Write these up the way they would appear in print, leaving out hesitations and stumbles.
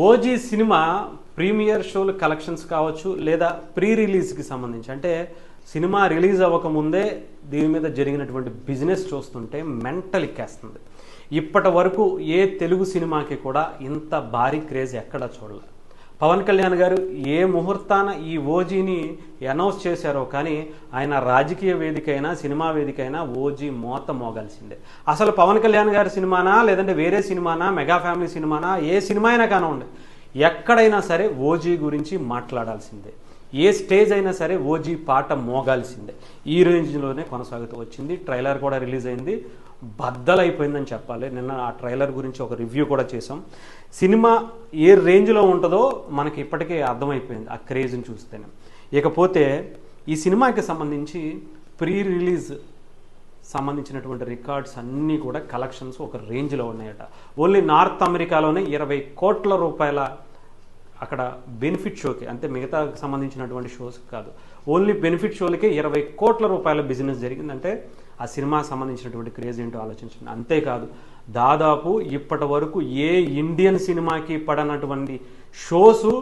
OG cinema premier షోలు collections కావచ్చు లేదా ప్రీ రిలీజ్కి సంబంధించి అంటే సినిమా రిలీజ్ అవ్వకముందే దీని మీద జరిగినటువంటి బిజినెస్ చూస్తుంటే మెంటల్ ఎక్కేస్తుంది. ఇప్పటి వరకు ఏ తెలుగు సినిమాకి కూడా ఇంత భారీ క్రేజ్ ఎక్కడా చూడలేదు. పవన్ కళ్యాణ్ గారు ఏ ముహూర్తాన ఈ ఓజీని అనౌన్స్ చేశారో కానీ ఆయన రాజకీయ వేదిక అయినా సినిమా వేదిక అయినా ఓజీ మోత మోగాల్సిందే. అసలు పవన్ కళ్యాణ్ గారి సినిమానా లేదంటే వేరే సినిమానా మెగా ఫ్యామిలీ సినిమానా ఏ సినిమా అయినా కానివ్వండి ఎక్కడైనా సరే ఓజీ గురించి మాట్లాడాల్సిందే. ఏ స్టేజ్ అయినా సరే ఓజీ పాట మోగాల్సిందే. ఈ రేంజ్లోనే కొనసాగుతూ వచ్చింది. ట్రైలర్ కూడా రిలీజ్ అయింది, బద్దలైపోయిందని చెప్పాలి. నిన్న ఆ ట్రైలర్ గురించి ఒక రివ్యూ కూడా చేసాం. సినిమా ఏ రేంజ్లో ఉంటుందో మనకి ఇప్పటికే అర్థమైపోయింది ఆ క్రేజ్ని చూస్తేనే. ఇకపోతే ఈ సినిమాకి సంబంధించి ప్రీ రిలీజ్ సంబంధించినటువంటి రికార్డ్స్ అన్నీ కూడా కలెక్షన్స్ ఒక రేంజ్లో ఉన్నాయట. ఓన్లీ నార్త్ అమెరికాలోనే 20 కోట్ల రూపాయల అక్కడ బెనిఫిట్ షోకి, అంటే మిగతా సంబంధించినటువంటి షోస్ కాదు, ఓన్లీ బెనిఫిట్ షోలకే 20 కోట్ల రూపాయల బిజినెస్ జరిగిందంటే ఆ సినిమా సంబంధించినటువంటి క్రేజ్ ఏంటో ఆలోచించండి. అంతేకాదు దాదాపు ఇప్పటి వరకు ఏ ఇండియన్ సినిమాకి పడనటువంటి షోసు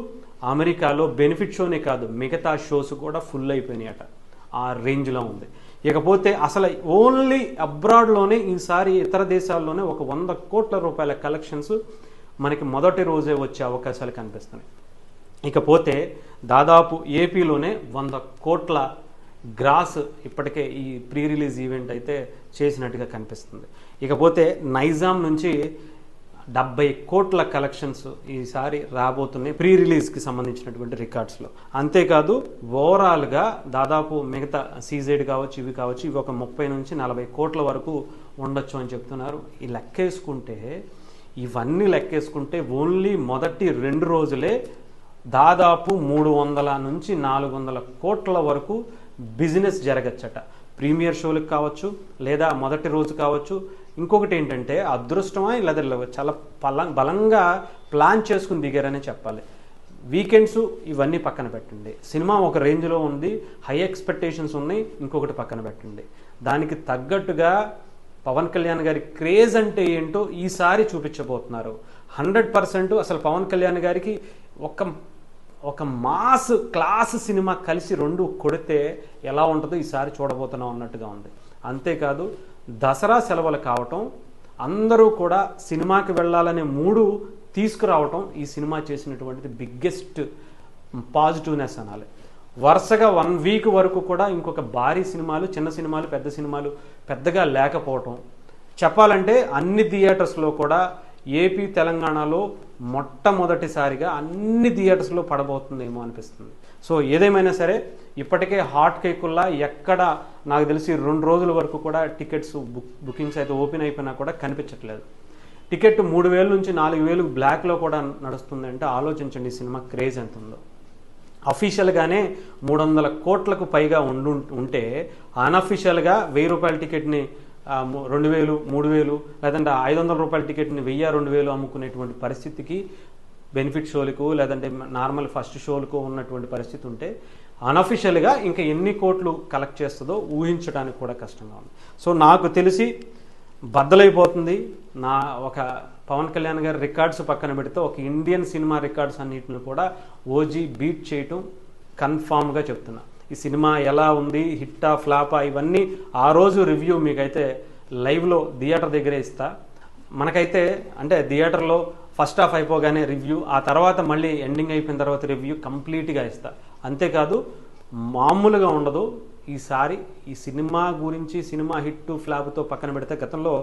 అమెరికాలో బెనిఫిట్ షోనే కాదు మిగతా షోస్ కూడా ఫుల్ అయిపోయినాయట. ఆ రేంజ్లో ఉంది. ఇకపోతే అసలు ఓన్లీ అబ్రాడ్లోనే ఈసారి ఇతర దేశాల్లోనే ఒక 100 కోట్ల రూపాయల కలెక్షన్స్ మనకి మొదటి రోజే వచ్చే అవకాశాలు కనిపిస్తున్నాయి. ఇకపోతే దాదాపు ఏపీలోనే 100 కోట్ల గ్రాస్ ఇప్పటికే ఈ ప్రీ రిలీజ్ ఈవెంట్ అయితే చేసినట్టుగా కనిపిస్తుంది. ఇకపోతే నైజాం నుంచి 70 కోట్ల కలెక్షన్స్ ఈసారి రాబోతున్నాయి ప్రీ రిలీజ్కి సంబంధించినటువంటి రికార్డ్స్లో. అంతేకాదు ఓవరాల్గా దాదాపు మిగతా సీజెడ్ కావచ్చు ఇవి కావచ్చు ఇవి ఒక 30 నుంచి 40 కోట్ల వరకు ఉండొచ్చు అని చెప్తున్నారు. ఈ లెక్కేసుకుంటే ఇవన్నీ లెక్కేసుకుంటే ఓన్లీ మొదటి 2 రోజులే దాదాపు 300 నుంచి 400 కోట్ల వరకు బిజినెస్ జరగచ్చట. ప్రీమియర్ షోలకు కావచ్చు లేదా మొదటి రోజు కావచ్చు. ఇంకొకటి ఏంటంటే అదృష్టమా లేదా చాలా బలంగా ప్లాన్ చేసుకుని దిగారనే చెప్పాలి. వీకెండ్స్ ఇవన్నీ పక్కన పెట్టండి, సినిమా ఒక రేంజ్లో ఉంది, హై ఎక్స్పెక్టేషన్స్ ఉన్నాయి, ఇంకొకటి పక్కన పెట్టండి. దానికి తగ్గట్టుగా పవన్ కళ్యాణ్ గారి క్రేజ్ అంటే ఏంటో ఈసారి చూపించబోతున్నారు. 100% అసలు పవన్ కళ్యాణ్ గారికి ఒక మాస్ క్లాస్ సినిమా కలిసి 2 కొడితే ఎలా ఉంటుందో ఈసారి చూడబోతున్నాం అన్నట్టుగా ఉంది. అంతేకాదు దసరా సెలవులు కావటం, అందరూ కూడా సినిమాకి వెళ్ళాలనే మూడు తీసుకురావటం ఈ సినిమా చేసినటువంటిది బిగ్గెస్ట్ పాజిటివ్నెస్ అనాలి. వరుసగా 1 వీక్ వరకు కూడా ఇంకొక భారీ సినిమాలు, చిన్న సినిమాలు, పెద్ద సినిమాలు పెద్దగా లేకపోవటం, చెప్పాలంటే అన్ని థియేటర్స్లో కూడా ఏపీ తెలంగాణలో మొట్టమొదటిసారిగా అన్ని థియేటర్స్లో పడబోతుందేమో అనిపిస్తుంది. సో ఏదేమైనా సరే ఇప్పటికే హాట్ కేకుల్లా ఎక్కడ నాకు తెలిసి 2 రోజుల వరకు కూడా టికెట్స్ బుకింగ్స్ అయితే ఓపెన్ అయిపోయినా కూడా కనిపించట్లేదు. టికెట్ 3,000 నుంచి 4,000 బ్లాక్లో కూడా నడుస్తుంది అంటే ఆలోచించండి ఈ సినిమా క్రేజ్ ఎంత ఉందో. అఫీషియల్గానే 300 కోట్లకు పైగా ఉంటే అన్అఫీషియల్గా 1000 రూపాయల టికెట్ని 2,000, 3,000 లేదంటే 500 రూపాయల టికెట్ని 1000, 2,000 అమ్ముకునేటువంటి పరిస్థితికి బెనిఫిట్ షోలకు లేదంటే నార్మల్ ఫస్ట్ షోలకు ఉన్నటువంటి పరిస్థితి ఉంటే అన్అఫీషియల్గా ఇంకా ఎన్ని కోట్లు కలెక్ట్ చేస్తుందో ఊహించడానికి కూడా కష్టంగా ఉంది. సో నాకు తెలిసి బద్దలైపోతుంది. ఒక పవన్ కళ్యాణ్ గారి రికార్డ్స్ పక్కన పెడితే ఒక ఇండియన్ సినిమా రికార్డ్స్ అన్నిటిని కూడా ఓజీ బీట్ చేయటం కన్ఫామ్గా చెప్తున్నా. ఈ సినిమా ఎలా ఉంది, హిట్టా ఫ్లాపా ఇవన్నీ ఆ రోజు రివ్యూ మీకైతే లైవ్లో థియేటర్ దగ్గరే ఇస్తా. మనకైతే అంటే థియేటర్లో ఫస్ట్ హాఫ్ అయిపోగానే రివ్యూ, ఆ తర్వాత మళ్ళీ ఎండింగ్ అయిపోయిన తర్వాత రివ్యూ కంప్లీట్గా ఇస్తా. అంతేకాదు మామూలుగా ఉండదు ఈసారి. ఈ సినిమా గురించి సినిమా హిట్ ఫ్లాప్తో పక్కన పెడితే గతంలో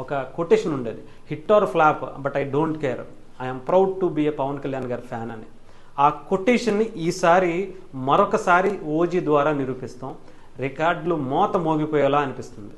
ఒక కొటేషన్ ఉండేది, hit or flop but I don't care, I'm proud to be a Pawan Kalyan గారి ఫ్యాన్ అని. ఆ కొటేషన్ని ఈసారి మరొకసారి ఓజీ ద్వారా నిరూపిస్తాం. రికార్డులు మోత మోగిపోయేలా అనిపిస్తుంది.